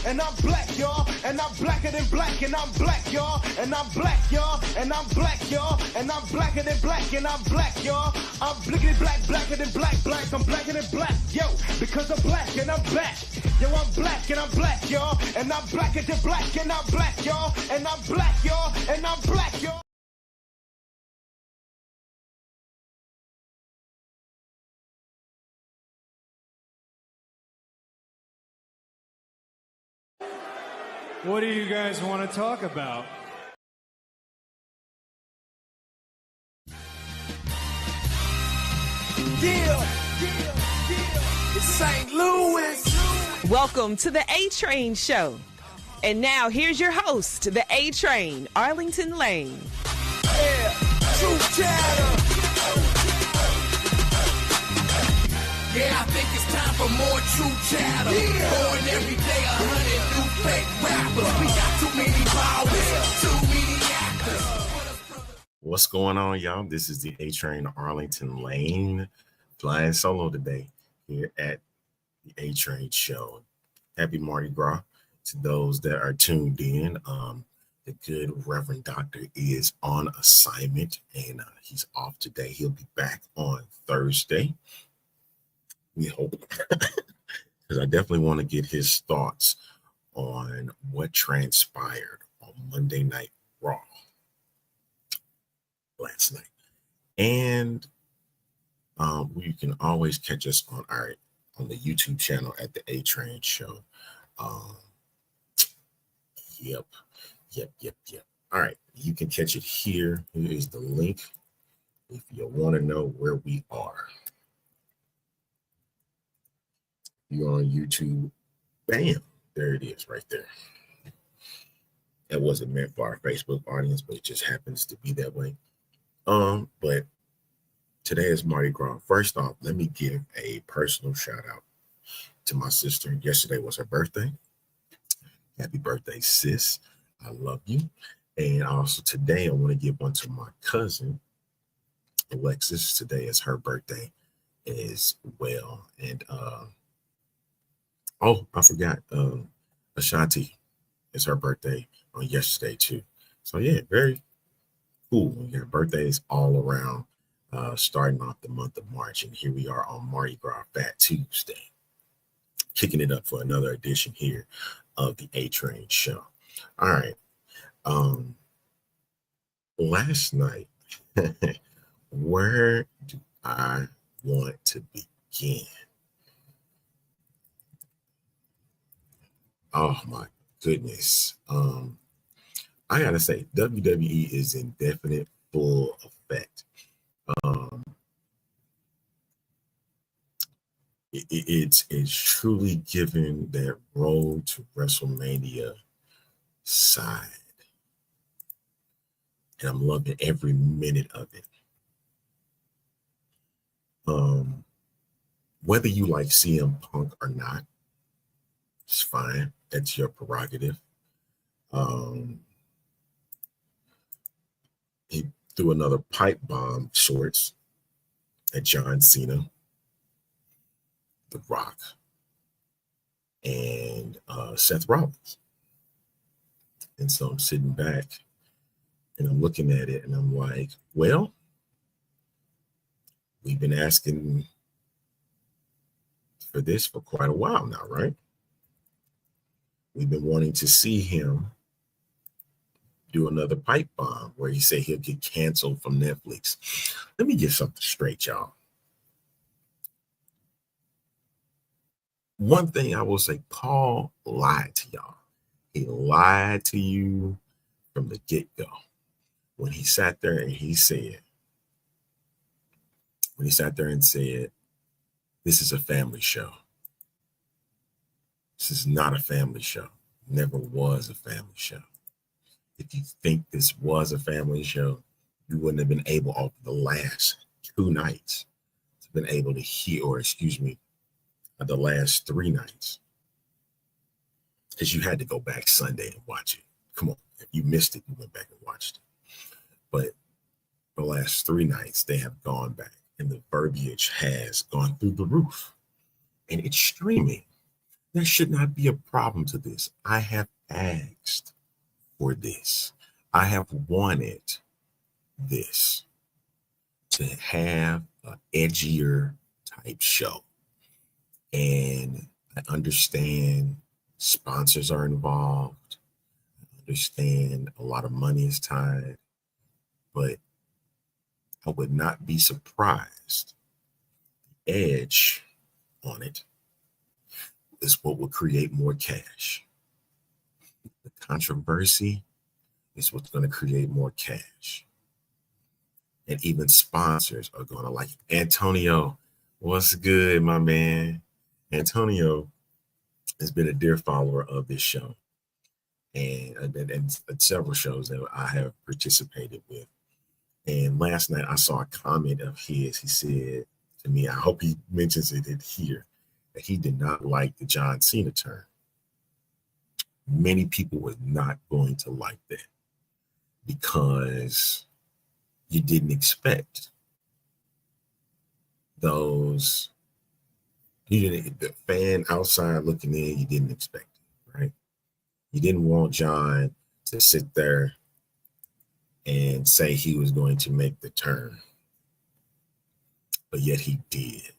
and I'm black, y'all, and I'm blacker than black, and I'm black, y'all, and I'm black, y'all, and I'm black, y'all, and I'm blacker than black, and I'm black, y'all. I'm blickety black, blacker than black, black, I'm blacker than black, yo, because I'm black and I'm back. Yo, I'm black and I'm black, y'all, and I'm blacker than black, and I'm black, y'all, and I'm black, y'all, and I'm black, y'all. What do you guys want to talk about? Yeah. It's St. Louis. Welcome to the A-Train Show. And now here's your host, the A-Train, Arlington Lane. Yeah, true chatter. Yeah, I think it's time for more true chatter. Born every day 100 new fake rappers. We got too many powers, too many actors. What's going on, y'all? This is the A-Train Arlington Lane, flying solo today here at the A-Train Show. Happy Mardi Gras to those that are tuned in. The good Reverend Doctor is on assignment, and he's off today. He'll be back on Thursday. We hope, because I definitely want to get his thoughts on what transpired on Monday Night Raw last night. And you can always catch us on the YouTube channel at the A-Train Show. Yep. All right, you can catch it here. Here is the link if you want to know where we are. You're on YouTube. Bam, there it is right there. That wasn't meant for our Facebook audience, but it just happens to be that way. But today is Mardi Gras. First off, let me give a personal shout out to my sister. Yesterday was her birthday. Happy birthday, sis. I love you. And also today I want to give one to my cousin, Alexis. Today is her birthday as well. And I forgot, Ashanti is her birthday on yesterday too. So yeah, very cool. We got birthdays all around, starting off the month of March. And here we are on Mardi Gras Fat Tuesday, kicking it up for another edition here of the A-Train Show. All right. Last night, where do I want to begin? Oh my goodness. I gotta say, WWE is in definite full effect. It's truly given that road to WrestleMania side. And I'm loving every minute of it. Whether you like CM Punk or not, it's fine. That's your prerogative. He threw another pipe bomb shorts at John Cena, The Rock, and Seth Rollins. And so I'm sitting back and I'm looking at it and I'm like, well, we've been asking for this for quite a while now, right? We've been wanting to see him do another pipe bomb where he said he'll get canceled from Netflix. Let me get something straight, y'all. One thing I will say, Paul lied to y'all. He lied to you from the get-go. When he sat there and said, this is a family show. This is not a family show. Never was a family show. If you think this was a family show, you wouldn't have been able, over the last 2 nights, to been able to hear, or excuse me, the last 3 nights. Because you had to go back Sunday and watch it. Come on. If you missed it, you went back and watched it. But the last 3 nights, they have gone back, and the verbiage has gone through the roof. And it's streaming. There should not be a problem to this. I have asked for this. I have wanted this, to have an edgier type show. And I understand sponsors are involved. I understand a lot of money is tied, but I would not be surprised. The edge on it is what will create more cash. The controversy is what's going to create more cash. And even sponsors are going to like Antonio. What's good, my man? Antonio has been a dear follower of this show and several shows that I have participated with. And last night I saw a comment of his. He said to me, I hope he mentions it in here, that he did not like the John Cena turn. Many people were not going to like that because you didn't expect those. You didn't, the fan outside looking in, you didn't expect it, right? You didn't want John to sit there and say he was going to make the turn, but yet he did.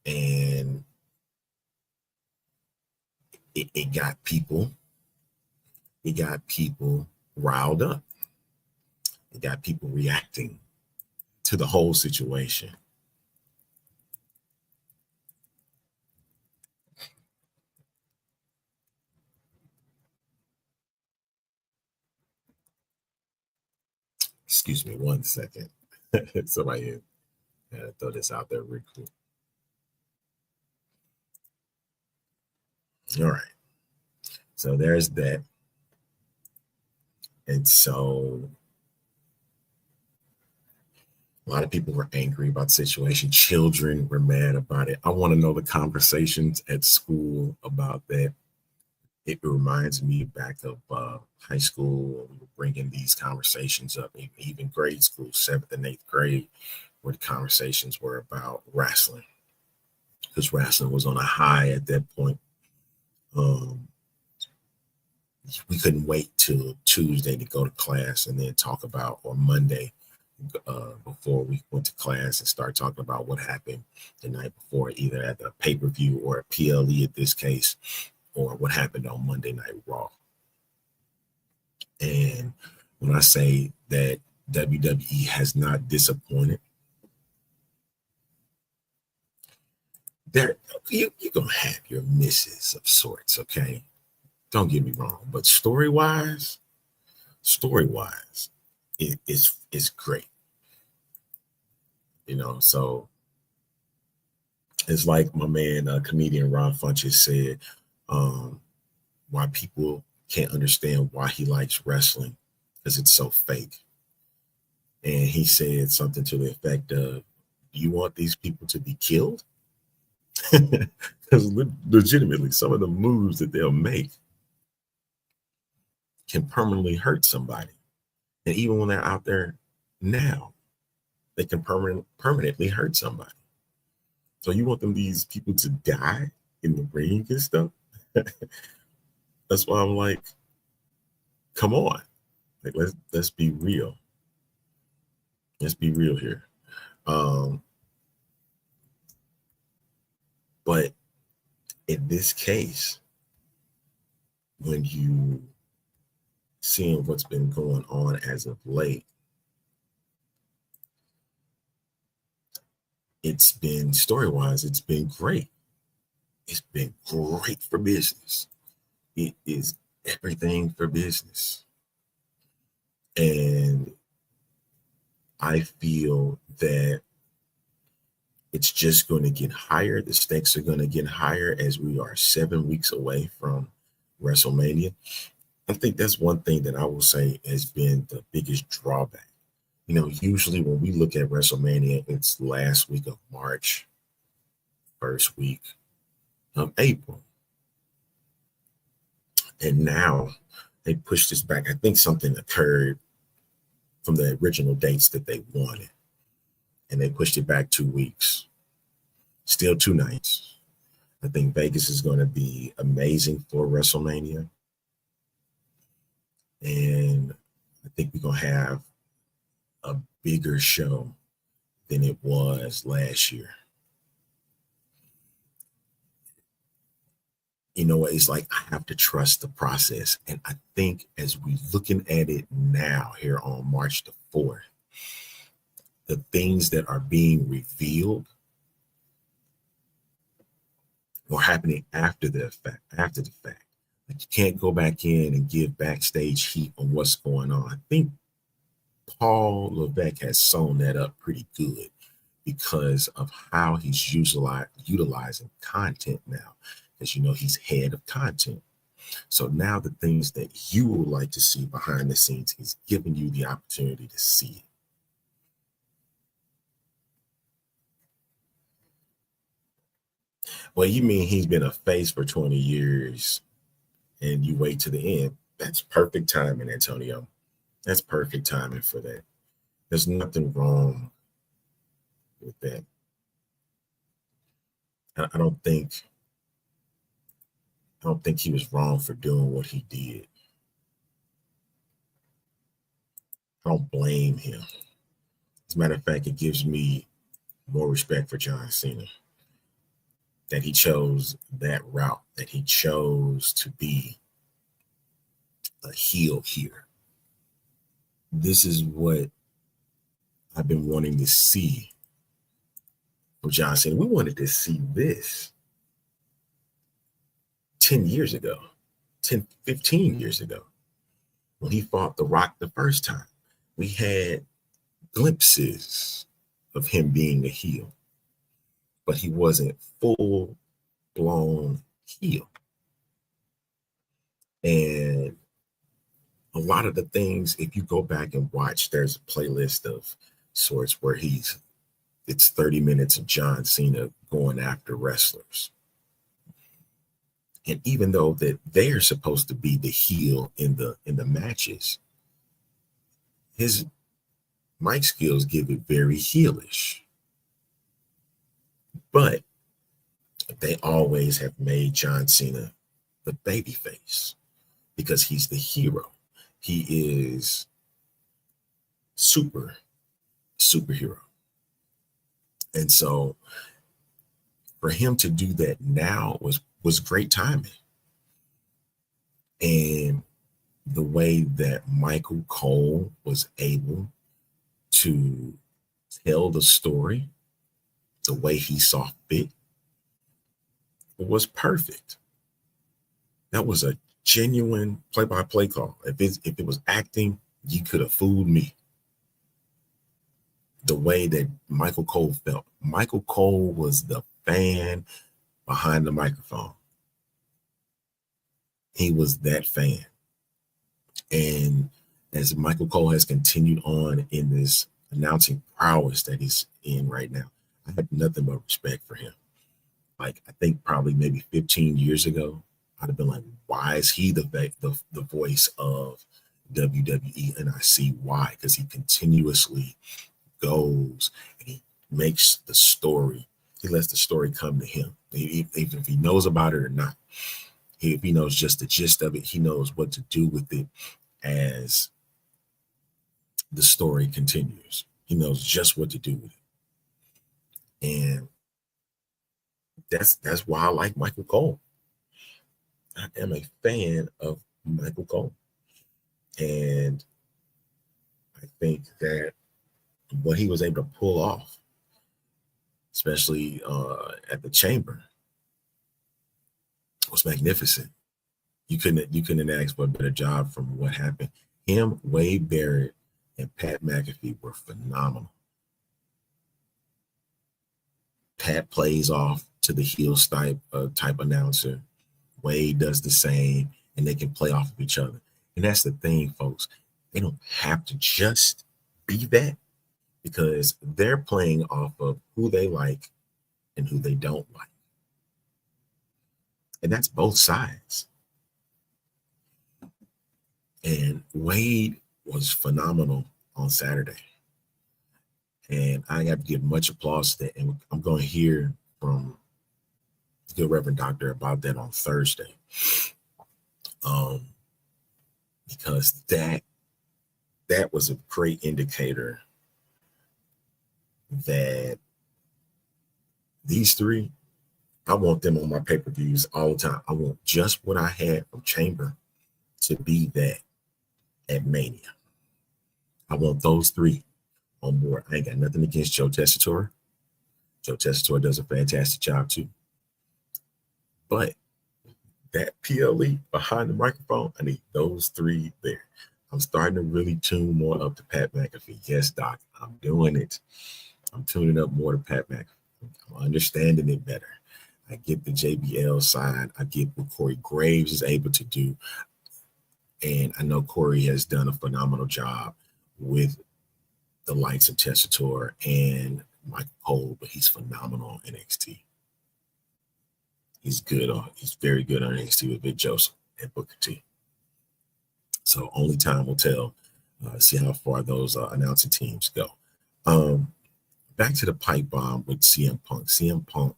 And it got people riled up. It got people reacting to the whole situation. Excuse me 1 second. Somebody had to throw this out there real quick. All right. So there's that. And so a lot of people were angry about the situation. Children were mad about it. I want to know the conversations at school about that. It reminds me back of high school. We were bringing these conversations up, even grade school, 7th and 8th grade, where the conversations were about wrestling, because wrestling was on a high at that point. We couldn't wait till Tuesday to go to class and then talk about, or Monday before we went to class, and start talking about what happened the night before, either at the pay-per-view or a PLE at this case, or what happened on Monday Night Raw. And when I say that WWE has not disappointed, you're going to have your misses of sorts, okay? Don't get me wrong, but story-wise, it's great. You know, so it's like my man, comedian Ron Funches said, why people can't understand why he likes wrestling, because it's so fake. And he said something to the effect of, you want these people to be killed? Because legitimately, some of the moves that they'll make can permanently hurt somebody. And even when they're out there now, they can permanently hurt somebody. So you want these people to die in the ring and stuff? That's why I'm like, come on, like let's be real. Let's be real here. But in this case, when you seeing what's been going on as of late, it's been, story-wise, it's been great. It's been great for business. It is everything for business. And I feel that it's just going to get higher. The stakes are going to get higher as we are 7 weeks away from WrestleMania. I think that's one thing that I will say has been the biggest drawback. You know, usually when we look at WrestleMania, it's last week of March, first week of April. And now they pushed this back. I think something occurred from the original dates that they wanted, and they pushed it back 2 weeks. Still 2 nights. I think Vegas is going to be amazing for WrestleMania. And I think we're going to have a bigger show than it was last year. You know what? It's like I have to trust the process. And I think as we're looking at it now here on March the 4th, the things that are being revealed are happening after the fact. Like you can't go back in and give backstage heat on what's going on. I think Paul Levesque has sewn that up pretty good because of how he's utilizing content now. As you know, he's head of content. So now the things that you would like to see behind the scenes, he's giving you the opportunity to see it. Well, you mean he's been a face for 20 years and you wait to the end? That's perfect timing, Antonio. That's perfect timing for that. There's nothing wrong with that. I don't think he was wrong for doing what he did. I don't blame him. As a matter of fact, it gives me more respect for John Cena. That he chose that route, that he chose to be a heel here. This is what I've been wanting to see from John Cena. We wanted to see this 10 years ago, 15 years ago, when he fought The Rock the first time. We had glimpses of him being a heel, but he wasn't full-blown heel. And a lot of the things, if you go back and watch, there's a playlist of sorts where it's 30 minutes of John Cena going after wrestlers. And even though that they're supposed to be the heel in the matches, his mic skills give it very heelish. But they always have made John Cena the babyface because he's the hero. He is superhero. And so for him to do that now was great timing. And the way that Michael Cole was able to tell the story the way he saw fit was perfect. That was a genuine play-by-play call. If it was acting, you could have fooled me. The way that Michael Cole felt. Michael Cole was the fan behind the microphone. He was that fan. And as Michael Cole has continued on in this announcing prowess that he's in right now, I have nothing but respect for him. Like, I think probably maybe 15 years ago, I'd have been like, why is he the voice of WWE? And I see why, because he continuously goes and he makes the story. He lets the story come to him, even if he knows about it or not. If he knows just the gist of it, he knows what to do with it as the story continues. He knows just what to do with it. And that's why I like Michael Cole. I am a fan of Michael Cole. And I think that what he was able to pull off, especially at the Chamber, was magnificent. You couldn't ask for a better job from what happened. Him, Wade Barrett, and Pat McAfee were phenomenal. Pat plays off to the heel type announcer. Wade does the same, and they can play off of each other. And that's the thing, folks. They don't have to just be that, because they're playing off of who they like and who they don't like. And that's both sides. And Wade was phenomenal on Saturday. And I have to give much applause to that. And I'm going to hear from good Reverend Doctor about that on Thursday. Because that was a great indicator that these three, I want them on my pay-per-views all the time. I want just what I had from Chamber to be that at Mania. I want those three on board. I ain't got nothing against Joe Tessitore. Joe Tessitore does a fantastic job too. But that PLE behind the microphone, I need those three there. I'm starting to really tune more up to Pat McAfee. Yes, Doc, I'm doing it. I'm tuning up more to Pat McAfee. I'm understanding it better. I get the JBL side. I get what Corey Graves is able to do. And I know Corey has done a phenomenal job with the likes of Tessitore and Michael Cole, but he's phenomenal on NXT. He's very good on NXT with Vic Joseph and Booker T. So only time will tell. See how far those announcing teams go. Back to the pipe bomb with CM Punk. CM Punk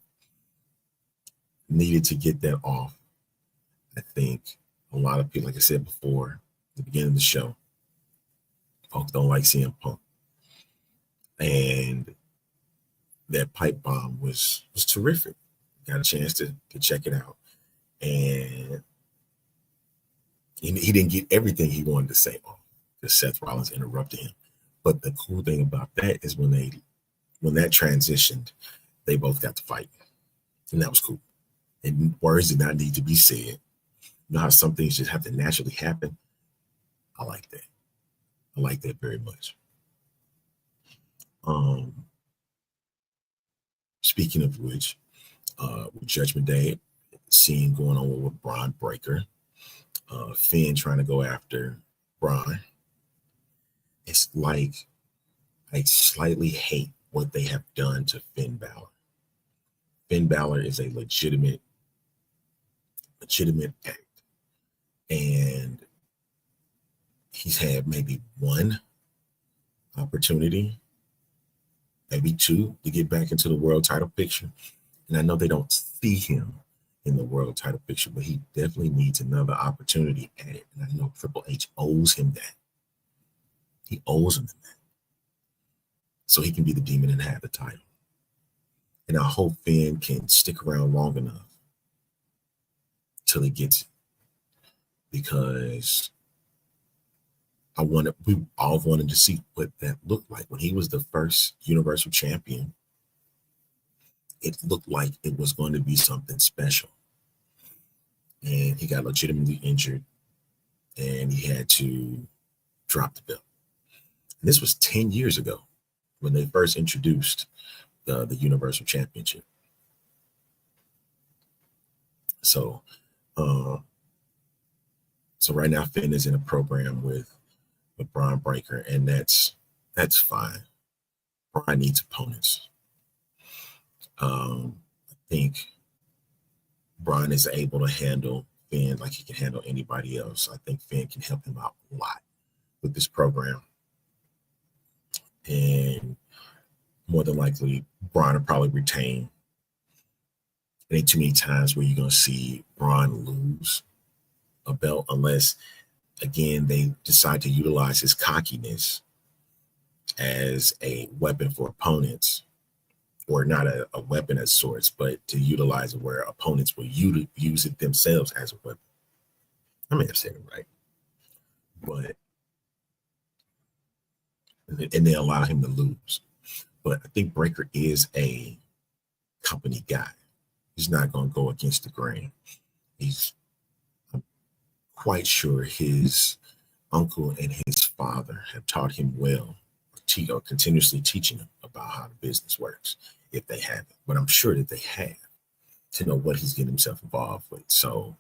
needed to get that off. I think a lot of people, like I said before, at the beginning of the show, folks don't like CM Punk. And that pipe bomb was terrific. Got a chance to check it out. And he didn't get everything he wanted to say off because Seth Rollins interrupted him. But the cool thing about that is when that transitioned, they both got to fight. And that was cool. And words did not need to be said. You know how some things just have to naturally happen? I like that. I like that very much. Speaking of which, with Judgment Day, scene going on with Braun Breaker, Finn trying to go after Braun. It's like I slightly hate what they have done to Finn Balor. Finn Balor is a legitimate act. And he's had maybe one opportunity, maybe two, to get back into the world title picture. And I know they don't see him in the world title picture, but he definitely needs another opportunity at it. And I know Triple H owes him that. He owes him that. So he can be the demon and have the title. And I hope Finn can stick around long enough till he gets it. Because we all wanted to see what that looked like. When he was the first Universal Champion, it looked like it was going to be something special. And he got legitimately injured and he had to drop the belt. And this was 10 years ago when they first introduced the Universal Championship. So right now Finn is in a program with Braun Breaker, and that's fine. Braun needs opponents. I think Braun is able to handle Finn like he can handle anybody else. I think Finn can help him out a lot with this program. And more than likely, Braun will probably retain. It ain't too many times where you're going to see Braun lose a belt unless, again, they decide to utilize his cockiness as a weapon for opponents, or not a weapon as sorts, but to utilize it where opponents will use it themselves as a weapon. I may have said it right. But and they allow him to lose. But I think Breaker is a company guy. He's not going to go against the grain. I'm quite sure his uncle and his father have taught him well, or continuously teaching him about how the business works, if they haven't. But I'm sure that they have, to know what he's getting himself involved with. So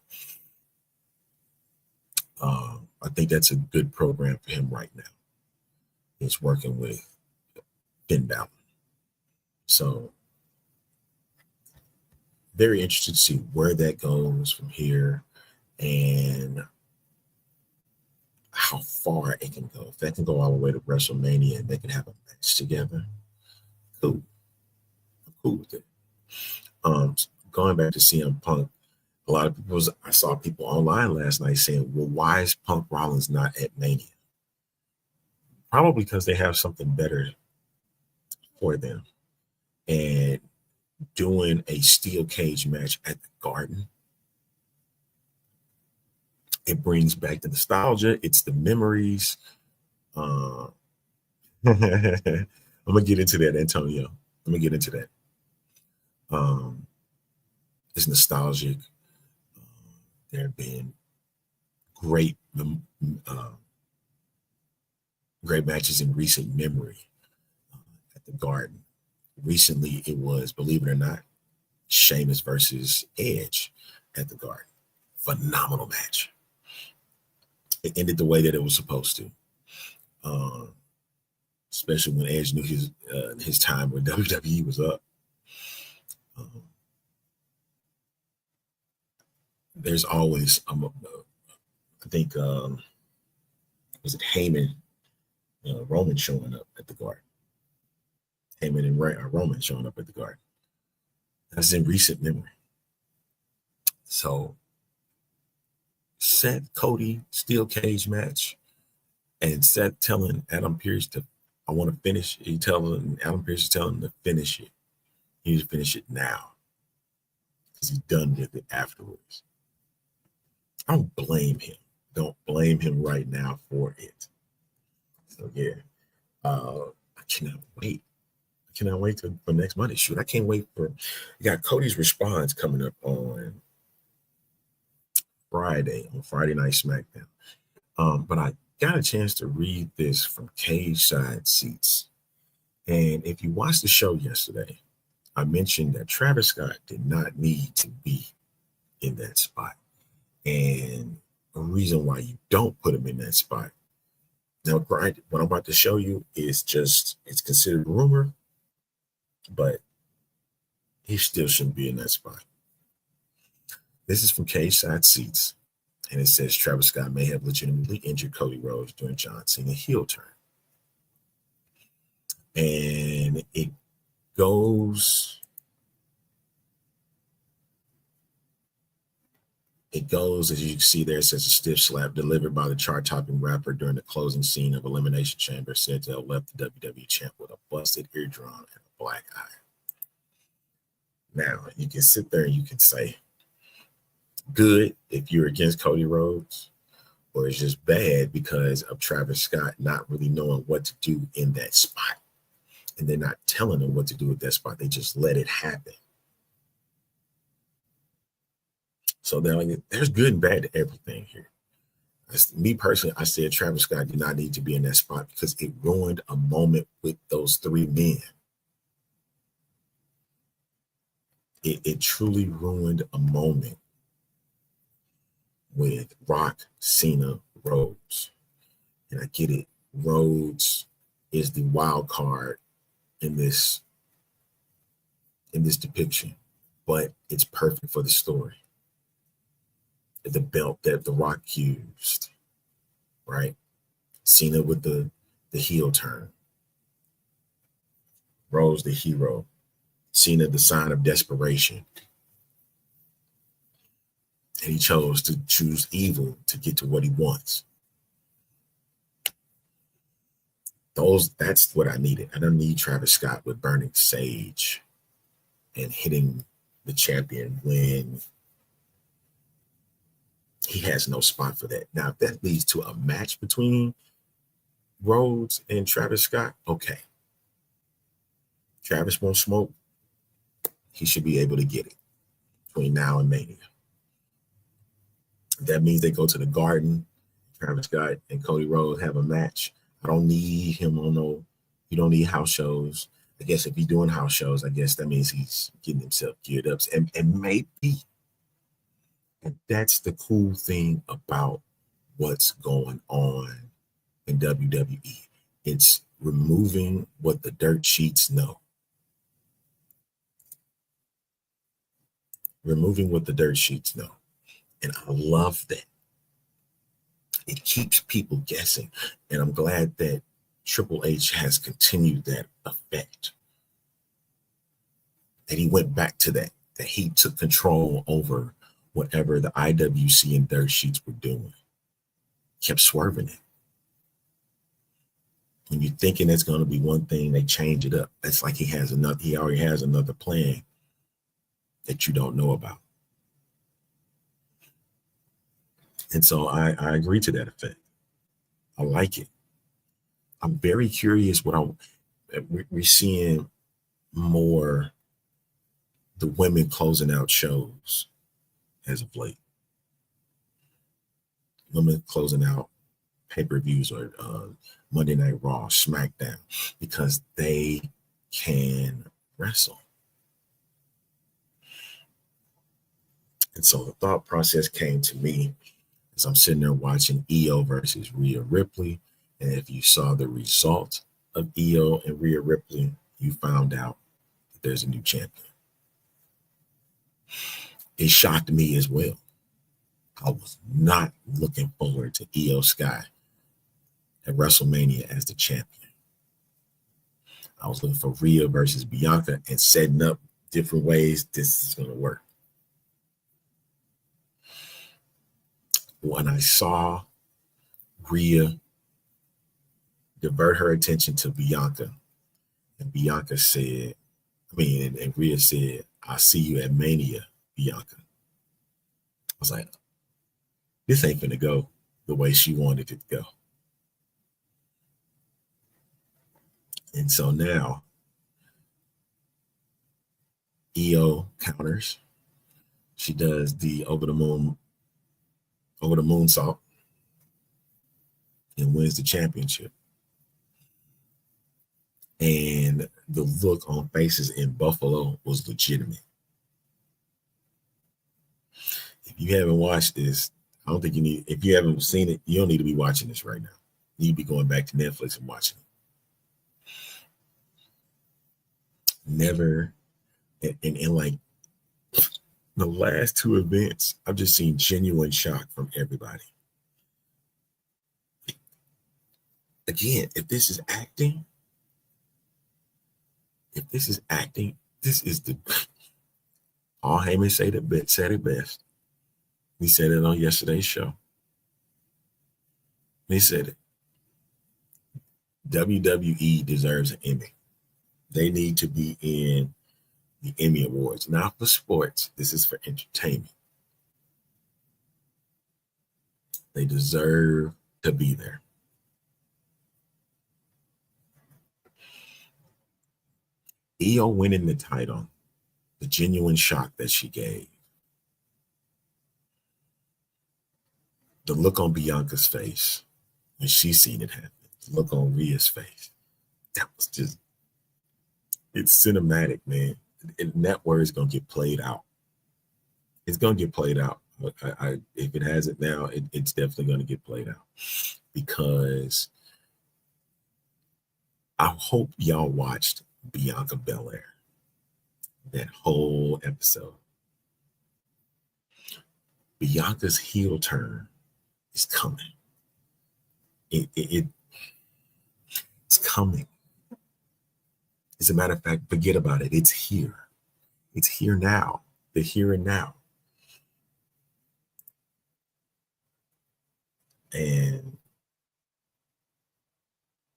I think that's a good program for him right now. He's working with Finn Balor. So very interested to see where that goes from here and how far it can go. If that can go all the way to WrestleMania and they can have a match together, cool. I'm cool with it. going back to CM Punk, a lot of people, I saw people online last night saying, well, why is Punk Rollins not at Mania? Probably because they have something better for them. And doing a steel cage match at the Garden, it brings back the nostalgia. It's the memories. I'm gonna get into that, Antonio. I'm gonna get into that. It's nostalgic. There have been great matches in recent memory at the Garden. Recently, it was, believe it or not, Sheamus versus Edge at the Garden. Phenomenal match. It ended the way that it was supposed to. Especially when Edge knew his time when WWE was up. There's always, I think, was it Heyman, Roman showing up at the Garden? Heyman and Roman showing up at the Garden. That's in recent memory. So, Seth Cody steel cage match, and Seth telling Adam Pearce I want to finish. Adam Pearce is telling him to finish it. He needs to finish it now because he's done with it afterwards. I don't blame him. Don't blame him right now for it. So yeah, I cannot wait. I cannot wait for next Monday. Shoot, I can't wait for. You got Cody's response coming up on Friday Night SmackDown. But I got a chance to read this from Cage Side Seats, and if you watched the show yesterday, I mentioned that Travis Scott did not need to be in that spot. And a reason why you don't put him in that spot. Now, what I'm about to show you is it's considered rumor, but he still shouldn't be in that spot. This is from Cage Side Seats, and it says Travis Scott may have legitimately injured Cody Rhodes during John Cena heel turn. And it goes, as you can see there, it says a stiff slap delivered by the chart-topping rapper during the closing scene of Elimination Chamber said to have left the WWE champ with a busted eardrum and a black eye. Now, you can sit there and you can say, good if you're against Cody Rhodes, or it's just bad because of Travis Scott not really knowing what to do in that spot. And they're not telling him what to do with that spot. They just let it happen. So they're like, there's good and bad to everything here. Me personally, I said Travis Scott did not need to be in that spot because it ruined a moment with those three men. It truly ruined a moment with Rock, Cena, Rhodes. And I get it. Rhodes is the wild card in this depiction, but it's perfect for the story. The belt that The Rock used, right? Cena with the heel turn. Rhodes the hero. Cena the sign of desperation. And he chose to choose evil to get to what he wants. That's what I needed. I don't need Travis Scott with burning sage and hitting the champion when he has no spot for that. Now, if that leads to a match between Rhodes and Travis Scott, okay. Travis won't smoke. He should be able to get it between now and Mania. That means they go to the Garden. Travis Scott and Cody Rhodes have a match. I don't need him on you don't need house shows. I guess if he's doing house shows, I guess that means he's getting himself geared up. And maybe. And that's the cool thing about what's going on in WWE. It's removing what the dirt sheets know. Removing what the dirt sheets know. And I love that. It keeps people guessing. And I'm glad that Triple H has continued that effect. That he went back to that. that he took control over whatever the IWC and Dirt Sheets were doing. Kept swerving it. When you're thinking it's going to be one thing, they change it up. It's like he already has another plan that you don't know about. And so I agree to that effect. I like it. I'm very curious we're seeing more the women closing out shows as of late. Women closing out pay-per-views or Monday Night Raw, SmackDown, because they can wrestle. And so the thought process came to me as I'm sitting there watching Io versus Rhea Ripley. And if you saw the result of Io and Rhea Ripley, you found out that there's a new champion. It shocked me as well. I was not looking forward to Io Sky at WrestleMania as the champion. I was looking for Rhea versus Bianca and setting up different ways this is going to work. When I saw Rhea divert her attention to Bianca, and Bianca said, and Rhea said, "I'll see you at Mania, Bianca." I was like, this ain't gonna go the way she wanted it to go. And so now Io counters. She does the over the moonsault and wins the championship. And the look on faces in Buffalo was legitimate. If you haven't watched this, I don't think you need, if you haven't seen it, you don't need to be watching this right now. You need to be going back to Netflix and watching it. Never, and like the last two events, I've just seen genuine shock from everybody. Again, if this is acting, this is the Paul Heyman said it best. He said it on yesterday's show. He said it. WWE deserves an Emmy. They need to be in the Emmy Awards, not for sports. This is for entertainment. They deserve to be there. Io winning the title, the genuine shock that she gave. The look on Bianca's face when she seen it happen. The look on Rhea's face. That was just, it's cinematic, man. And that word is going to get played out. It's going to get played out. If it hasn't now, it's definitely going to get played out. Because I hope y'all watched Bianca Belair, that whole episode. Bianca's heel turn is coming. It's coming. As a matter of fact, forget about it. It's here. It's here now. The here and now. And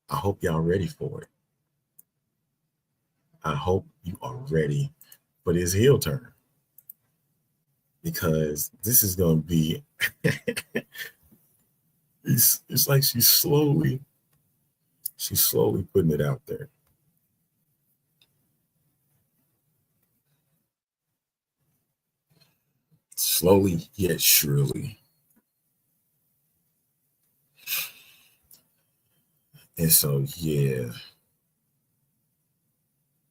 I hope y'all ready for it. I hope you are ready for this heel turn, because this is going to be, it's like she's slowly putting it out there. Slowly yet surely. And so, yeah,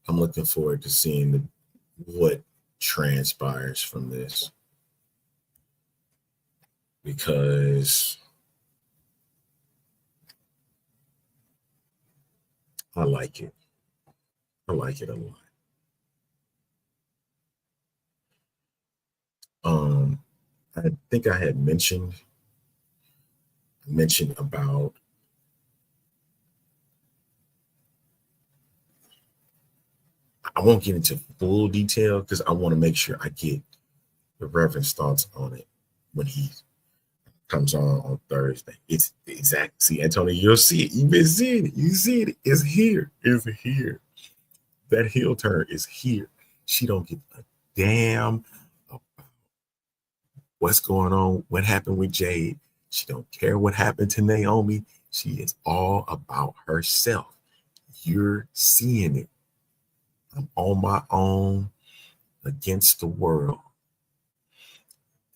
I'm looking forward to seeing what transpires from this, because I like it. I like it a lot. I think I had mentioned about I won't get into full detail because I want to make sure I get the Reverend's thoughts on it when he comes on Thursday. It's exact. See, Antonio, you'll see it. You've been seeing it. You see it. It's here. It's here. That heel turn is here. She don't give a damn about what's going on, what happened with Jade. She don't care what happened to Naomi. She is all about herself. You're seeing it. I'm on my own against the world.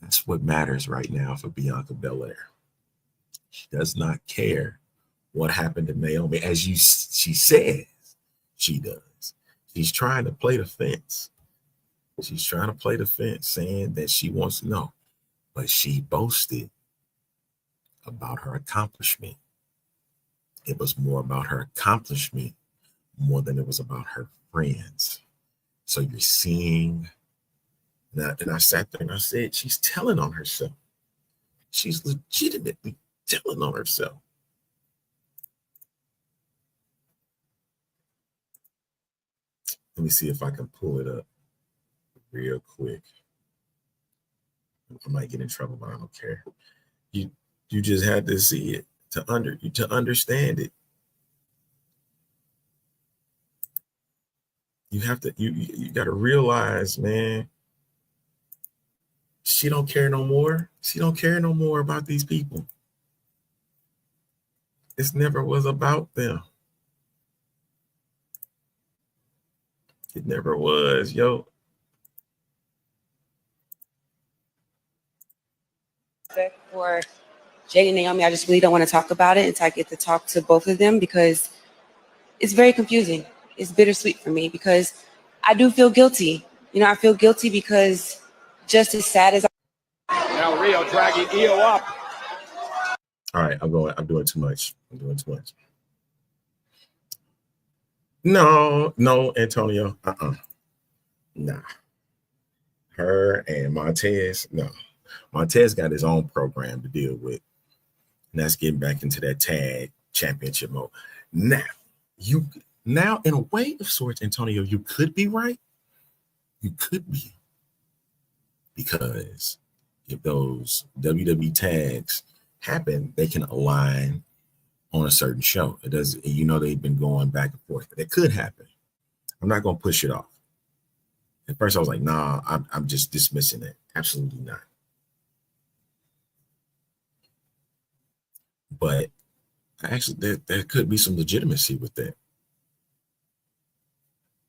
That's what matters right now for Bianca Belair. She does not care what happened to Naomi, as she says she does. She's trying to play the fence. She's trying to play the fence, saying that she wants to know. But she boasted about her accomplishment. It was more about her accomplishment more than it was about her friends. So you're seeing that, and I sat there and I said, she's telling on herself. She's legitimately telling on herself. Let me see if I can pull it up real quick. I might get in trouble, but I don't care. You just had to see it to understand it. You have to you got to realize, man, she don't care no more. She don't care no more about these people. This never was about them. It never was, yo. For Jade and Naomi, I just really don't want to talk about it until I get to talk to both of them because it's very confusing. It's bittersweet for me because I do feel guilty. You know, I feel guilty because just as sad as Now Rhea dragging Io up. All right, I'm doing too much. No, Antonio. Nah. Her and Montez, no. Montez got his own program to deal with. And that's getting back into that tag championship mode. Now, in a way of sorts, Antonio, you could be right. You could be. Because if those WWE tags happen, they can align on a certain show. It does, they've been going back and forth. It could happen. I'm not going to push it off. At first, I was like, nah, I'm just dismissing it. Absolutely not. But actually, there could be some legitimacy with that.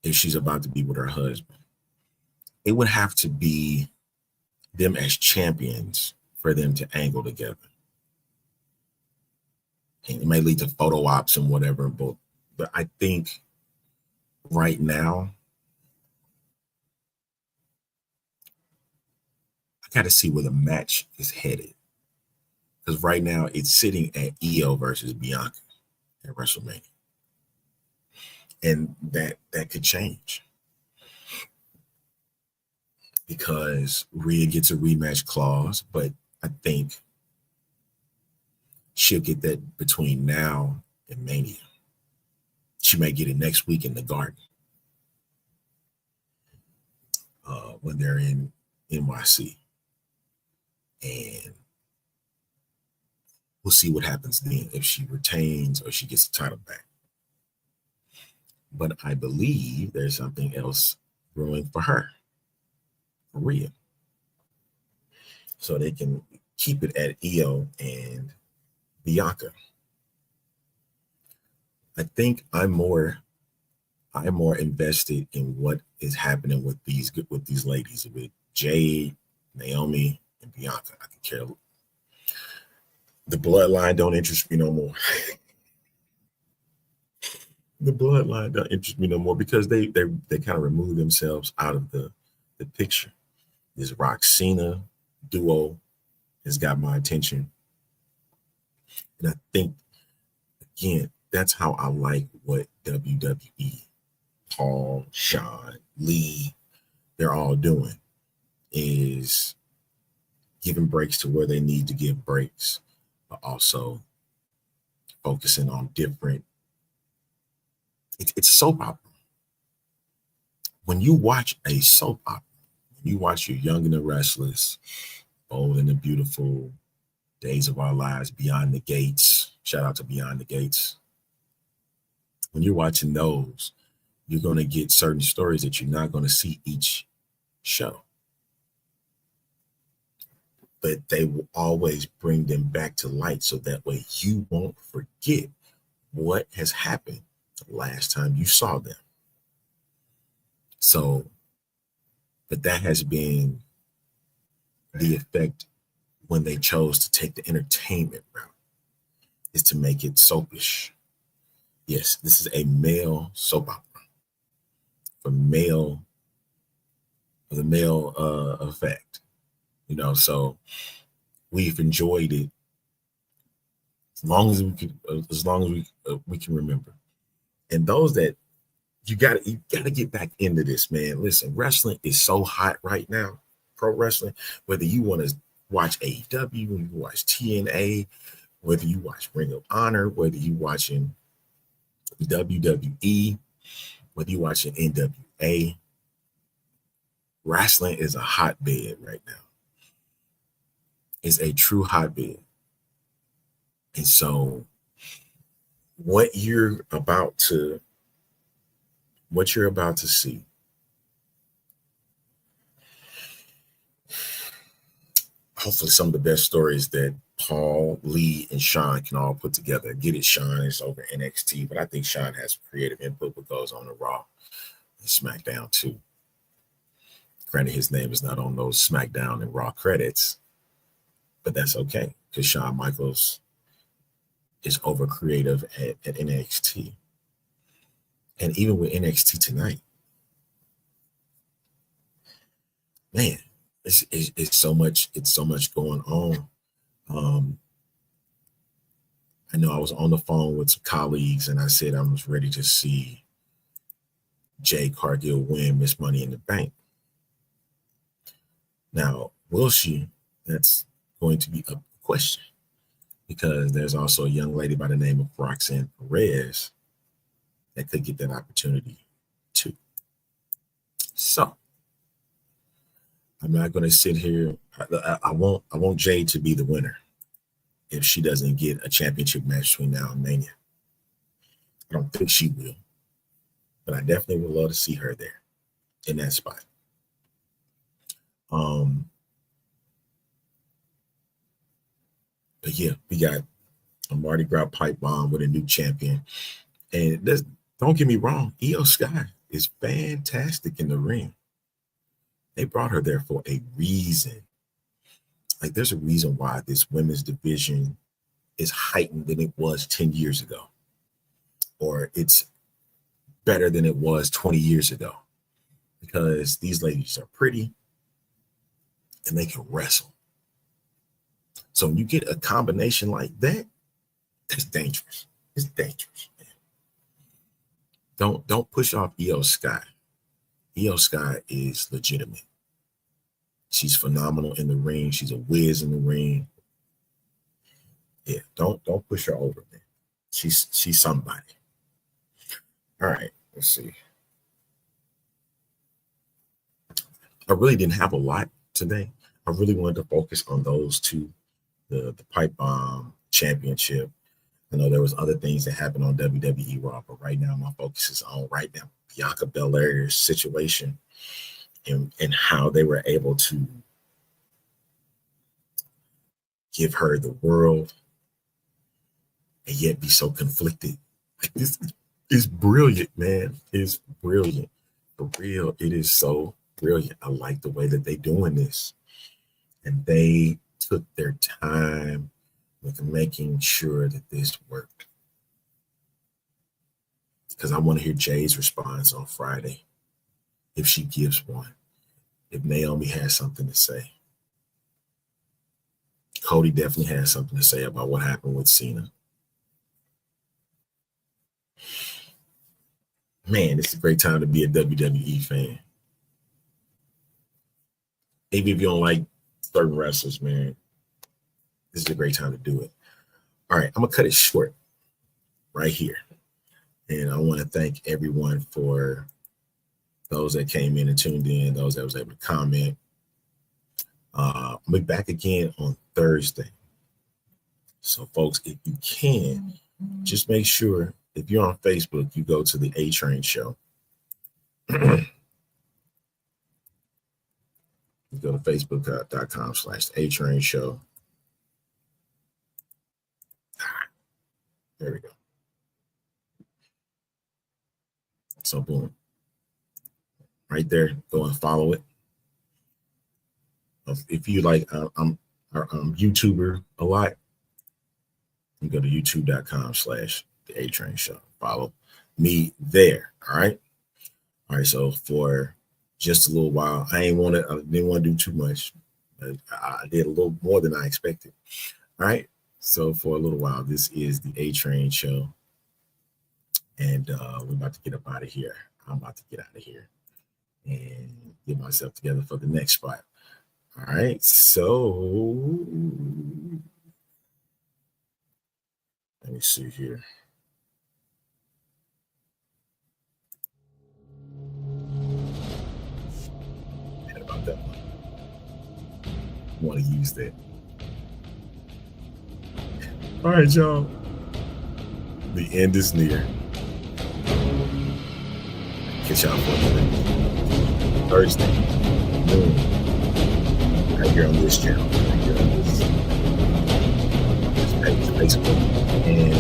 If she's about to be with her husband, it would have to be them as champions for them to angle together. And it may lead to photo ops and whatever, but I think right now, I got to see where the match is headed. Because right now, it's sitting at Io versus Bianca at WrestleMania. And that could change. Because Rhea gets a rematch clause, but I think she'll get that between now and Mania. She may get it next week in the Garden when they're in NYC. And we'll see what happens then, if she retains or she gets the title back. But I believe there's something else brewing for her, for Rhea. So they can keep it at Io and Bianca. I think I'm more invested in what is happening with these ladies, with Jade, Naomi, and Bianca. I can care. The bloodline don't interest me no more. The bloodline don't interest me no more because they kind of remove themselves out of the picture. This Cena duo has got my attention. And I think, again, that's how I like what WWE, Paul, Sean, Lee, they're all doing, is giving breaks to where they need to give breaks, but also focusing on different. It's soap opera. when you watch a soap opera, when you watch your Young and the Restless, Bold and the Beautiful, Days of Our Lives, Beyond the Gates, shout out to Beyond the Gates. When you're watching those, you're going to get certain stories that you're not going to see each show. But they will always bring them back to light so that way you won't forget what has happened the last time you saw them. So, but that has been the effect when they chose to take the entertainment route, is to make it soapish. Yes, this is a male soap opera for the male effect, you know. So we've enjoyed it as long as we can remember. And those that you gotta get back into this, man. Listen, wrestling is so hot right now. Pro wrestling, whether you want to watch AEW, you watch TNA, whether you watch Ring of Honor, whether you watching WWE, whether you watching NWA, wrestling is a hotbed right now. It's a true hotbed. And so what you're about to see, hopefully some of the best stories that Paul, Lee, and Sean can all put together. Get it, Sean is over NXT, but I think Sean has creative input what goes on the Raw and SmackDown too. Granted, his name is not on those SmackDown and Raw credits, but that's okay because Shawn Michaels is over creative at NXT. And even with NXT tonight, man, it's so much going on. I know I was on the phone with some colleagues and I said I was ready to see Jade Cargill win Miss Money in the Bank. Now, will she? That's going to be a question because there's also a young lady by the name of Roxanne Perez that could get that opportunity too. So I'm not going to sit here. I want Jade to be the winner if she doesn't get a championship match between now and Mania. I don't think she will, but I definitely would love to see her there in that spot. But yeah, we got a Mardi Gras pipe bomb with a new champion. And don't get me wrong, Io Sky is fantastic in the ring. They brought her there for a reason. Like, there's a reason why this women's division is heightened than it was 10 years ago. Or it's better than it was 20 years ago. Because these ladies are pretty and they can wrestle. So when you get a combination like that, that's dangerous. It's dangerous, man. Don't push off Io Sky. Io Sky is legitimate. She's phenomenal in the ring. She's a whiz in the ring. Yeah, don't push her over, man. She's somebody. All right, let's see. I really didn't have a lot today. I really wanted to focus on those two, the Pipe Bomb Championship. I know there was other things that happened on WWE Raw, but right now my focus is on Bianca Belair's situation and how they were able to give her the world and yet be so conflicted. Like, this is brilliant, man. It's brilliant. For real, it is so brilliant. I like the way that they're doing this. And they took their time with making sure that this worked. Because I want to hear Jay's response on Friday, if she gives one, if Naomi has something to say. Cody definitely has something to say about what happened with Cena. Man, it's a great time to be a WWE fan. Even if you don't like certain wrestlers, man, this is a great time to do it. All right, I'm going to cut it short right here. And I want to thank everyone for those that came in and tuned in, those that was able to comment. I'll be back again on Thursday. So, folks, if you can, just make sure if you're on Facebook, you go to the A Train Show. You go to facebook.com/A Train Show. There we go. So, boom. Right there, go and follow it. If you like, I'm YouTuber a lot. You go to youtube.com/the A Train Show. Follow me there. All right. All right. So for just a little while, I didn't want to do too much. I did a little more than I expected. All right. So for a little while, this is the A Train Show, and we're about to get up out of here. I'm about to get out of here and get myself together for the next spot. All right, so let me see here. Forget about that one. I want to use that. All right, y'all. The end is near. Catch y'all for another Thursday noon. Right here on this channel, right here on this page, Facebook, and